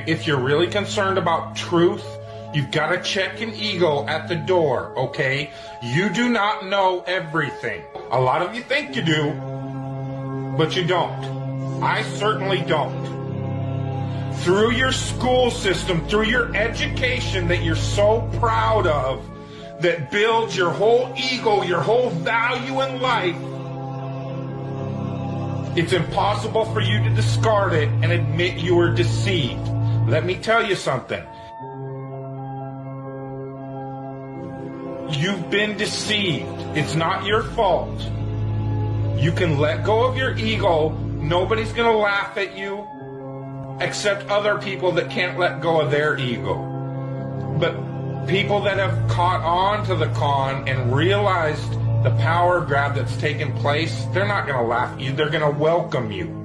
And if you're really concerned about truth, you've got to check an ego at the door, okay? You do not know everything. A lot of you think you do, but you don't. I certainly don't. Through your school system, through your education that you're so proud of, that builds your whole ego, your whole value in life, it's impossible for you to discard it and admit you were deceived. Let me tell you something. You've been deceived. It's not your fault. You can let go of your ego. Nobody's going to laugh at you except other people that can't let go of their ego. But people that have caught on to the con and realized the power grab that's taken place, they're not going to laugh at you. They're going to welcome you.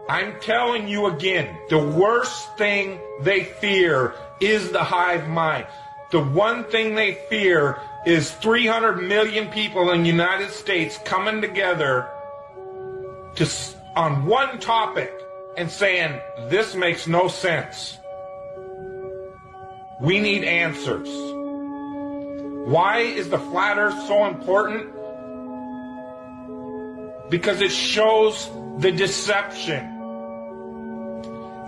I'm telling you again, the worst thing they fear is the hive mind. The one thing they fear is 300 million people in the United States coming together on one topic and saying, this makes no sense. We need answers. Why is the flat earth so important? Because it shows the deception.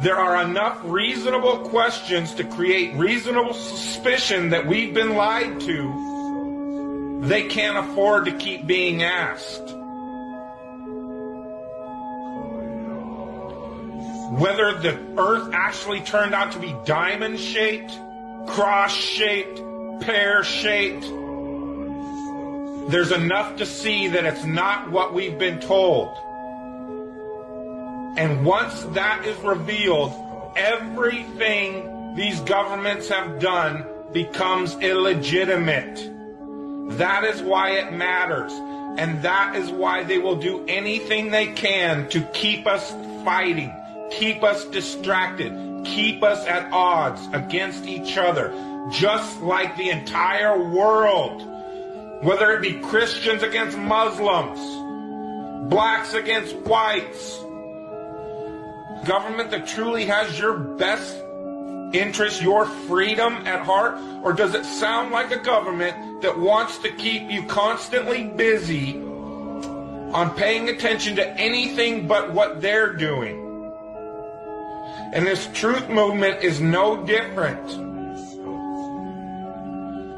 There are enough reasonable questions to create reasonable suspicion that we've been lied to. They can't afford to keep being asked. Whether the earth actually turned out to be diamond-shaped, cross-shaped, pear-shaped, there's enough to see that it's not what we've been told. And once that is revealed, everything these governments have done becomes illegitimate. That is why it matters. And that is why they will do anything they can to keep us fighting, keep us distracted, keep us at odds against each other, just like the entire world. Whether it be Christians against Muslims, blacks against whites, government that truly has your best interest, your freedom at heart? Or does it sound like a government that wants to keep you constantly busy on paying attention to anything but what they're doing? And this truth movement is no different.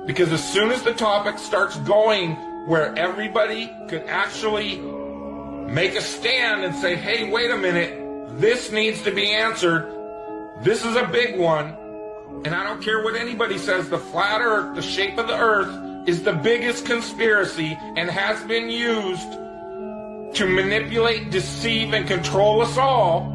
Because as soon as the topic starts going where everybody could actually make a stand and say, hey, wait a minute, this needs to be answered. This is a big one. And I don't care what anybody says, the flat earth, the shape of the earth, is the biggest conspiracy and has been used to manipulate, deceive, and control us all.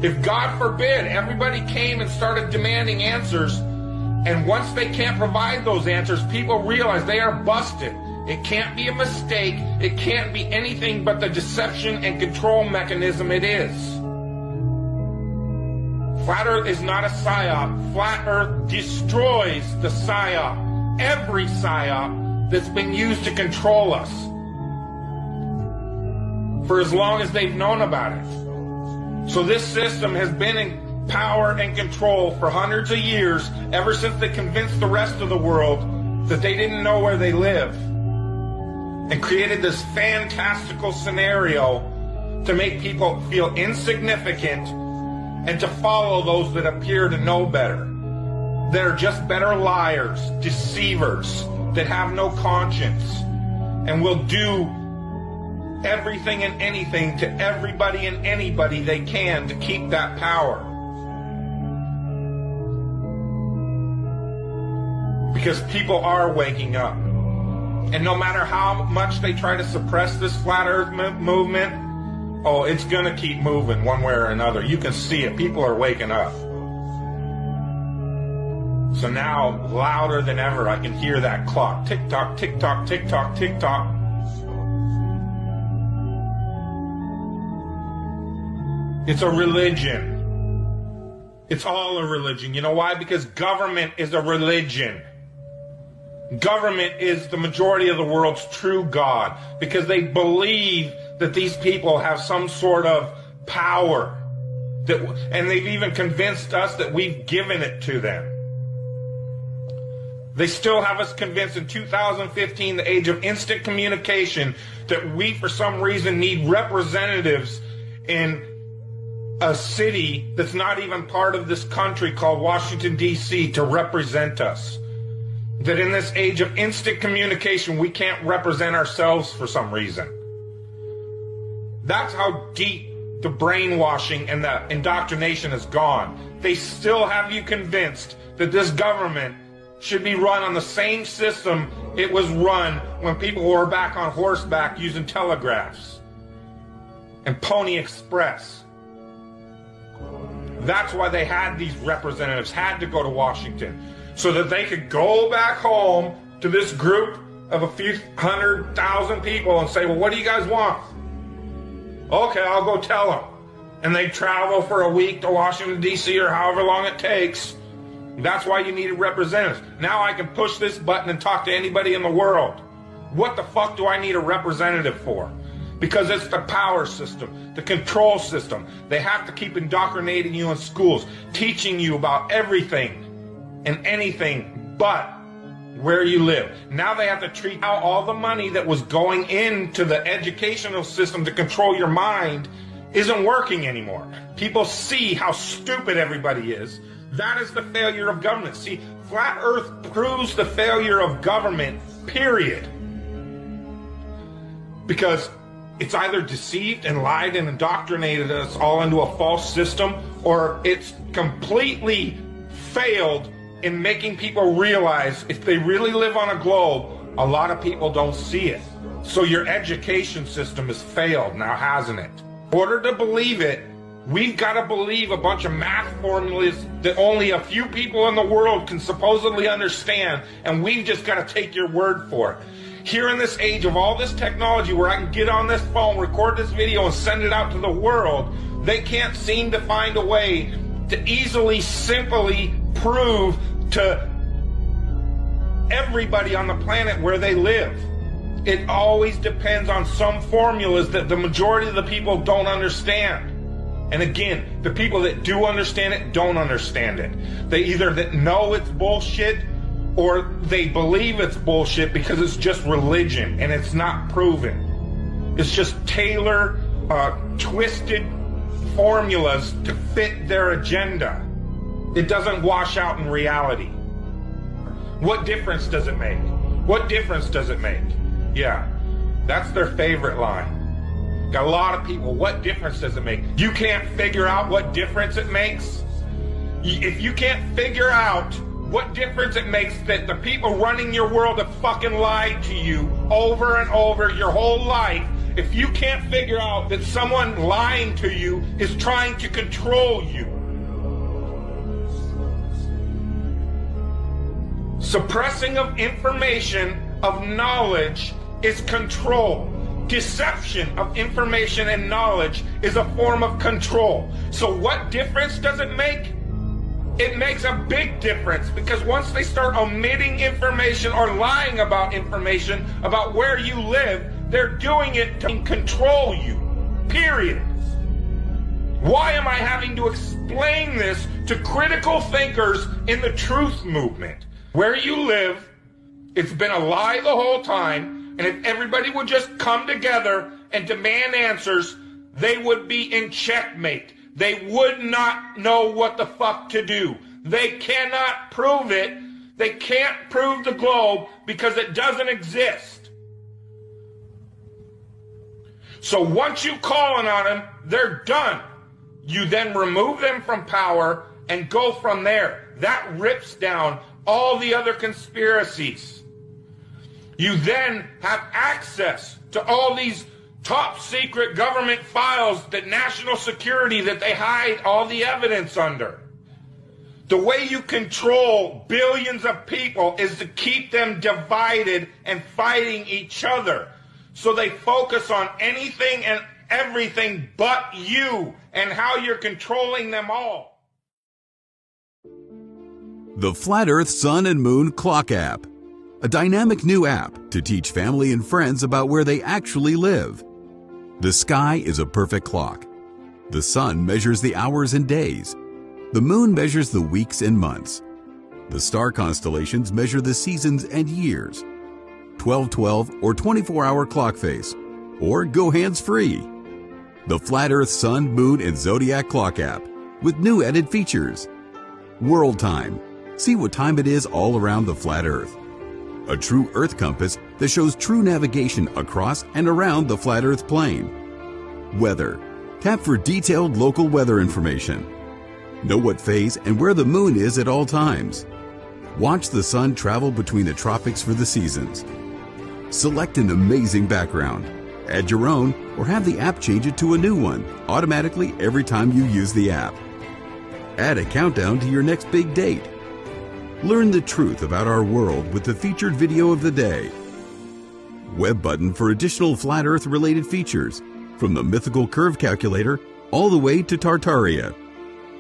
If, God forbid, everybody came and started demanding answers, and once they can't provide those answers, people realize they are busted. It can't be a mistake. It can't be anything but the deception and control mechanism it is. Flat Earth is not a PSYOP. Flat Earth destroys the PSYOP. Every PSYOP that's been used to control us for as long as they've known about it. So this system has been in power and control for hundreds of years, ever since they convinced the rest of the world that they didn't know where they live, and created this fantastical scenario to make people feel insignificant and to follow those that appear to know better, that are just better liars, deceivers, that have no conscience, and will do everything and anything to everybody and anybody they can to keep that power. Because people are waking up. And no matter how much they try to suppress this flat earth movement, oh, it's going to keep moving one way or another. You can see it. People are waking up. So now, louder than ever, I can hear that clock. Tick-tock, tick-tock, tick-tock, tick-tock. It's a religion. It's all a religion. You know why? Because government is a religion. Government is the majority of the world's true God because they believe that these people have some sort of power. And they've even convinced us that we've given it to them. They still have us convinced in 2015, the age of instant communication, that we, for some reason, need representatives in a city that's not even part of this country called Washington, D.C. to represent us. That in this age of instant communication, we can't represent ourselves for some reason. That's how deep the brainwashing and the indoctrination has gone. They still have you convinced that this government should be run on the same system it was run when people were back on horseback using telegraphs and Pony Express. That's why they had these representatives, had to go to Washington, so that they could go back home to this group of a few 100,000 people and say, well, what do you guys want? Okay, I'll go tell them. And they travel for a week to Washington, D.C. or however long it takes. That's why you needed representatives. Now I can push this button and talk to anybody in the world. What the fuck do I need a representative for? Because it's the power system, the control system. They have to keep indoctrinating you in schools, teaching you about everything and anything but where you live. Now they have to treat out all the money that was going into the educational system to control your mind isn't working anymore. People see how stupid everybody is. That is the failure of government. See, Flat Earth proves the failure of government, period. Because it's either deceived and lied and indoctrinated us all into a false system, or it's completely failed in making people realize if they really live on a globe, a lot of people don't see it. So your education system has failed now, hasn't it? In order to believe it, we've got to believe a bunch of math formulas that only a few people in the world can supposedly understand, and we've just got to take your word for it. Here in this age of all this technology where I can get on this phone, record this video, and send it out to the world, they can't seem to find a way to easily, simply prove to everybody on the planet where they live. It always depends on some formulas that the majority of the people don't understand. And again, the people that do understand it don't understand it. They either that know it's bullshit or they believe it's bullshit because it's just religion and it's not proven. It's just twisted formulas to fit their agenda. It doesn't wash out in reality. What difference does it make? What difference does it make? Yeah, that's their favorite line. Got a lot of people, what difference does it make? You can't figure out what difference it makes? If you can't figure out what difference it makes that the people running your world have fucking lied to you over and over your whole life, if you can't figure out that someone lying to you is trying to control you. Suppressing of information, of knowledge, is control. Deception of information and knowledge is a form of control. So what difference does it make? It makes a big difference, because once they start omitting information or lying about information about where you live, they're doing it to control you, period. Why am I having to explain this to critical thinkers in the truth movement? Where you live, it's been a lie the whole time. And if everybody would just come together and demand answers, they would be in checkmate. They would not know what the fuck to do. They cannot prove it. They can't prove the globe because it doesn't exist. So once you call on them, they're done. You then remove them from power and go from there. That rips down all the other conspiracies. You then have access to all these top secret government files, that national security that they hide all the evidence under. The way you control billions of people is to keep them divided and fighting each other. So they focus on anything and everything but you and how you're controlling them all. The Flat Earth Sun and Moon Clock app. a dynamic new app to teach family and friends about where they actually live. The sky is a perfect clock. The sun measures the hours and days. The moon measures the weeks and months. The star constellations measure the seasons and years. 1212 or 24-hour clock face, or go hands-free. The Flat Earth Sun, Moon, and Zodiac Clock app with new added features. World Time. See what time it is all around the flat Earth. A true Earth compass that shows true navigation across and around the flat Earth plane. Weather. Tap for detailed local weather information. Know what phase and where the moon is at all times. Watch the sun travel between the tropics for the seasons. Select an amazing background. Add your own or have the app change it to a new one automatically every time you use the app. Add a countdown to your next big date. Learn the truth about our world with the featured video of the day. Web button for additional flat Earth related features, from the mythical curve calculator all the way to Tartaria.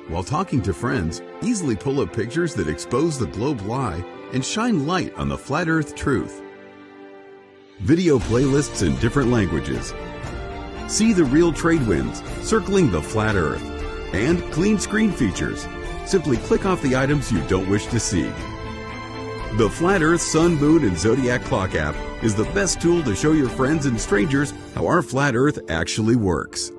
While talking to friends, easily pull up pictures that expose the globe lie and shine light on the flat Earth truth. Video playlists in different languages. See the real trade winds circling the flat Earth, and clean screen features. Simply click off the items you don't wish to see. The Flat Earth Sun, Moon, and Zodiac Clock app is the best tool to show your friends and strangers how our flat Earth actually works.